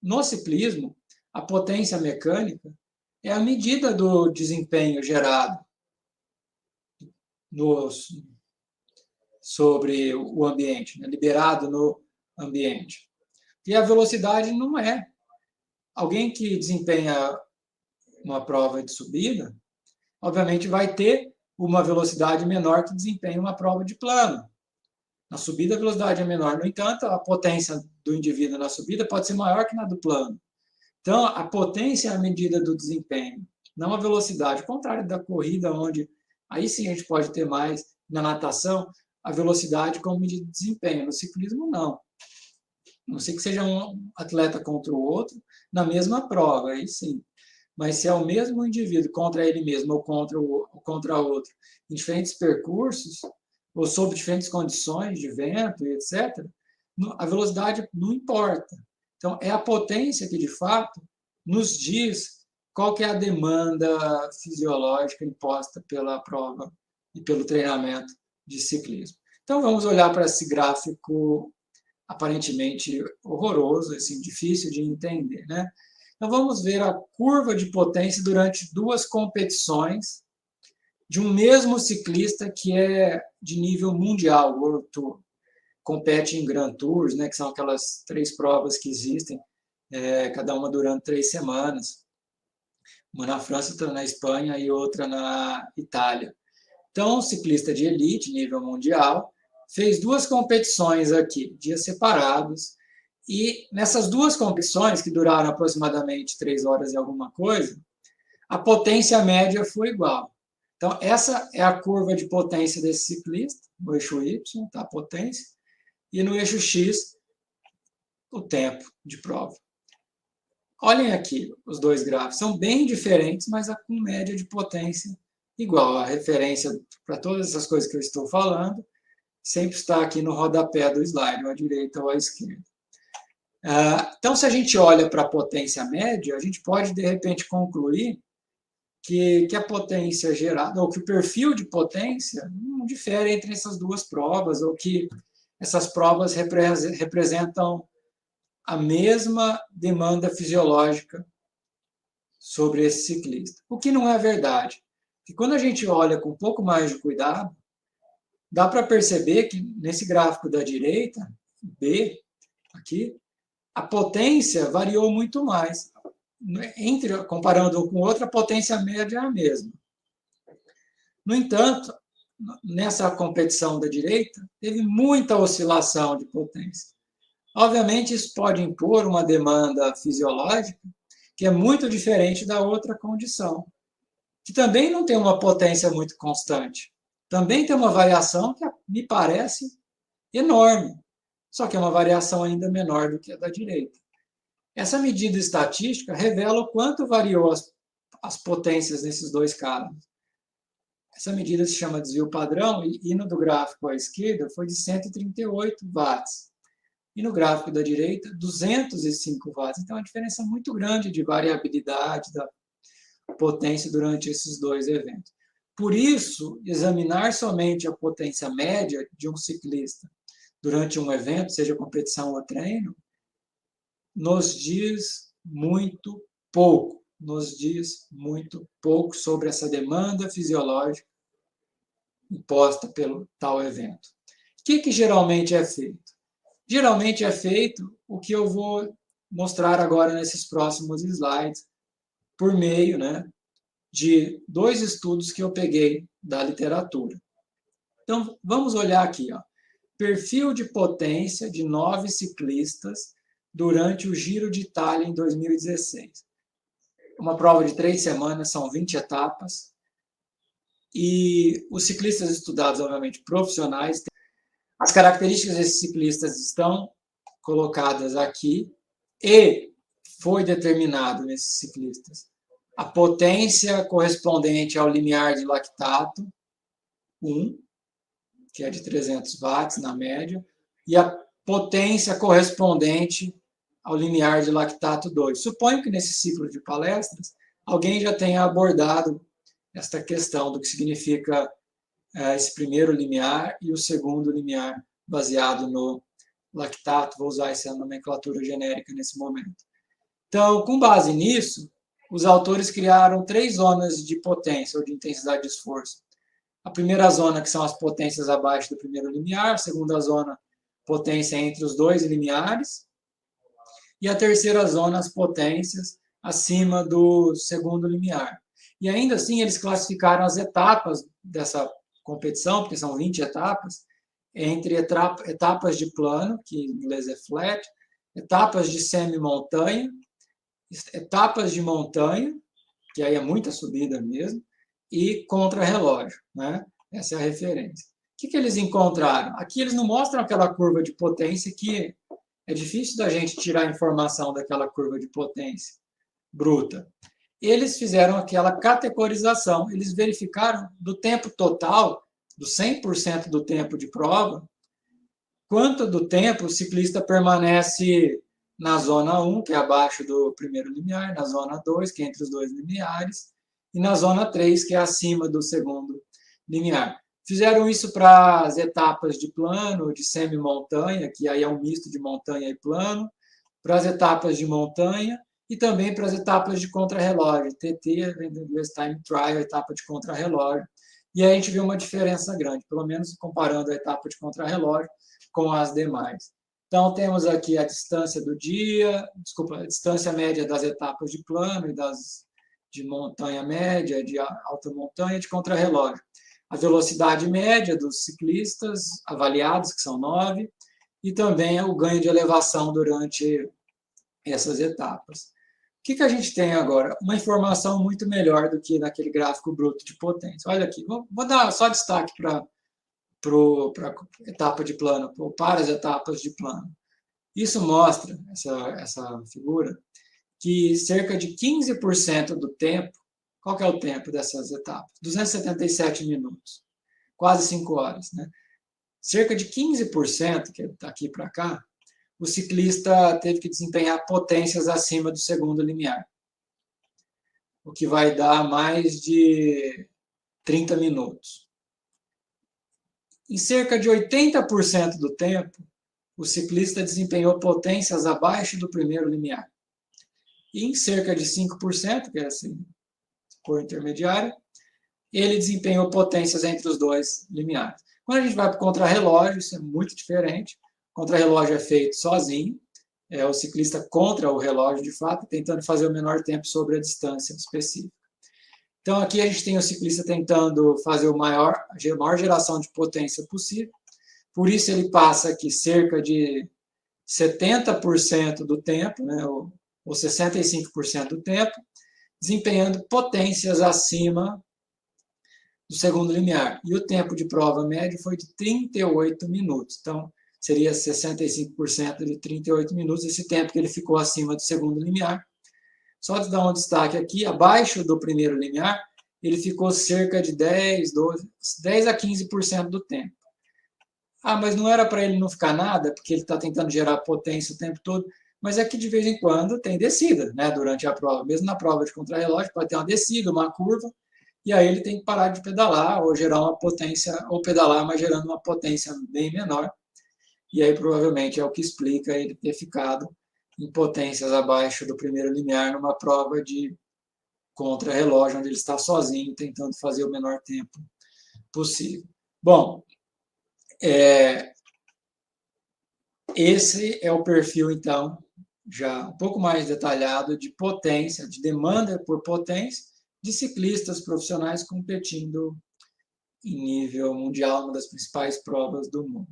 no ciclismo, a potência mecânica é a medida do desempenho gerado sobre o ambiente, né, liberado no ambiente. E a velocidade não é. Alguém que desempenha uma prova de subida, obviamente vai ter uma velocidade menor que desempenha uma prova de plano. Na subida a velocidade é menor, no entanto, a potência do indivíduo na subida pode ser maior que na do plano. Então, a potência é a medida do desempenho, não a velocidade. Ao contrário da corrida, onde aí sim a gente pode ter mais, na natação, a velocidade como medida de desempenho. No ciclismo, não. Não sei que seja um atleta contra o outro, na mesma prova, aí sim. Mas se é o mesmo indivíduo contra ele mesmo ou contra outro, em diferentes percursos, ou sob diferentes condições de vento e etc., a velocidade não importa. Então, é a potência que, de fato, nos diz qual que é a demanda fisiológica imposta pela prova e pelo treinamento de ciclismo. Então, vamos olhar para esse gráfico aparentemente horroroso, assim, difícil de entender, né? Então, vamos ver a curva de potência durante duas competições de um mesmo ciclista que é de nível mundial, World Tour. Compete em Grand Tours, né, que são aquelas 3 provas que existem, cada uma durando 3 semanas. Uma na França, outra na Espanha e outra na Itália. Então, um ciclista de elite, nível mundial, fez 2 competições aqui, dias separados, e nessas 2 competições, que duraram aproximadamente 3 horas e alguma coisa, a potência média foi igual. Então, essa é a curva de potência desse ciclista, no eixo Y, tá, a potência, e no eixo X, o tempo de prova. Olhem aqui os 2 gráficos, são bem diferentes, mas com média de potência igual. A referência para todas essas coisas que eu estou falando sempre está aqui no rodapé do slide, ou à direita ou à esquerda. Então, se a gente olha para a potência média, a gente pode, de repente, concluir que a potência gerada, ou que o perfil de potência não difere entre essas 2 provas, ou que essas provas representam a mesma demanda fisiológica sobre esse ciclista. O que não é verdade. Porque quando a gente olha com um pouco mais de cuidado, dá para perceber que nesse gráfico da direita, B, aqui, a potência variou muito mais. Comparando com outra, a potência média é a mesma. No entanto, nessa competição da direita, teve muita oscilação de potência. Obviamente, isso pode impor uma demanda fisiológica que é muito diferente da outra condição, que também não tem uma potência muito constante. Também tem uma variação que me parece enorme, só que é uma variação ainda menor do que a da direita. Essa medida estatística revela o quanto variou as potências nesses 2 casos. Essa medida se chama desvio padrão e no do gráfico à esquerda foi de 138 watts. E no gráfico da direita, 205 watts. Então, é uma diferença muito grande de variabilidade da potência durante esses 2 eventos. Por isso, examinar somente a potência média de um ciclista durante um evento, seja competição ou treino, nos diz muito pouco. Nos diz muito pouco sobre essa demanda fisiológica imposta pelo tal evento. O que geralmente é feito? Geralmente é feito o que eu vou mostrar agora nesses próximos slides, por meio, né, de 2 estudos que eu peguei da literatura. Então, vamos olhar aqui, ó. Perfil de potência de 9 ciclistas durante o Giro de Itália em 2016. Uma prova de 3 semanas, são 20 etapas, e os ciclistas estudados, obviamente, profissionais. As características desses ciclistas estão colocadas aqui e foi determinado nesses ciclistas a potência correspondente ao limiar de lactato 1, que é de 300 watts na média, e a potência correspondente ao limiar de lactato 2. Suponho que nesse ciclo de palestras alguém já tenha abordado esta questão do que significa esse primeiro limiar e o segundo limiar baseado no lactato. Vou usar essa nomenclatura genérica nesse momento. Então, com base nisso, os autores criaram 3 zonas de potência ou de intensidade de esforço. A primeira zona, que são as potências abaixo do primeiro limiar, a segunda zona, potência entre os 2 limiares, e a terceira zona, as potências acima do segundo limiar. E ainda assim, eles classificaram as etapas dessa competição, porque são 20 etapas, entre etapas de plano, que em inglês é flat, etapas de semi-montanha, etapas de montanha, que aí é muita subida mesmo, e contrarrelógio, né? Essa é a referência. O que eles encontraram? Aqui eles não mostram aquela curva de potência que é difícil da gente tirar informação daquela curva de potência bruta. Eles fizeram aquela categorização, eles verificaram do tempo total, do 100% do tempo de prova, quanto do tempo o ciclista permanece na zona 1, que é abaixo do primeiro limiar, na zona 2, que é entre os 2 limiares, e na zona 3, que é acima do segundo limiar. Fizeram isso para as etapas de plano, de semi-montanha, que aí é um misto de montanha e plano, para as etapas de montanha e também para as etapas de contrarrelógio, TT, em inglês Time Trial, etapa de contrarrelógio. E aí a gente vê uma diferença grande, pelo menos comparando a etapa de contrarrelógio com as demais. Então, temos aqui a distância do dia, desculpa, a distância média das etapas de plano e das de montanha média, de alta montanha, de contrarrelógio. A velocidade média dos ciclistas avaliados, que são 9, e também o ganho de elevação durante essas etapas. O que a gente tem agora? Uma informação muito melhor do que naquele gráfico bruto de potência. Olha aqui, vou dar só destaque para a etapa de plano, para as etapas de plano. Isso mostra, essa figura, que cerca de 15% do tempo, qual que é o tempo dessas etapas? 277 minutos, quase 5 horas, né? Cerca de 15%, que é daqui para cá, o ciclista teve que desempenhar potências acima do segundo limiar, o que vai dar mais de 30 minutos. Em cerca de 80% do tempo, o ciclista desempenhou potências abaixo do primeiro limiar. E em cerca de 5%, que é assim, cor intermediária, ele desempenhou potências entre os 2 limiares. Quando a gente vai para o contrarrelógio, isso é muito diferente. O contrarrelógio é feito sozinho, é o ciclista contra o relógio, de fato, tentando fazer o menor tempo sobre a distância específica. Então, aqui a gente tem o ciclista tentando fazer a maior geração de potência possível. Por isso, ele passa aqui cerca de 70% do tempo, né, ou 65% do tempo, desempenhando potências acima do segundo limiar. E o tempo de prova médio foi de 38 minutos. Então, seria 65% de 38 minutos, esse tempo que ele ficou acima do segundo limiar. Só de dar um destaque aqui, abaixo do primeiro limiar, ele ficou cerca de 10 a 15% do tempo. Ah, mas não era para ele não ficar nada, porque ele está tentando gerar potência o tempo todo, mas é que de vez em quando tem descida, né, durante a prova. Mesmo na prova de contrarrelógio, pode ter uma descida, uma curva, e aí ele tem que parar de pedalar ou gerar uma potência, ou pedalar, mas gerando uma potência bem menor. E aí provavelmente é o que explica ele ter ficado em potências abaixo do primeiro limiar numa prova de contrarrelógio, onde ele está sozinho, tentando fazer o menor tempo possível. Bom, esse é o perfil, então, já um pouco mais detalhado de potência, de demanda por potência, de ciclistas profissionais competindo em nível mundial, uma das principais provas do mundo.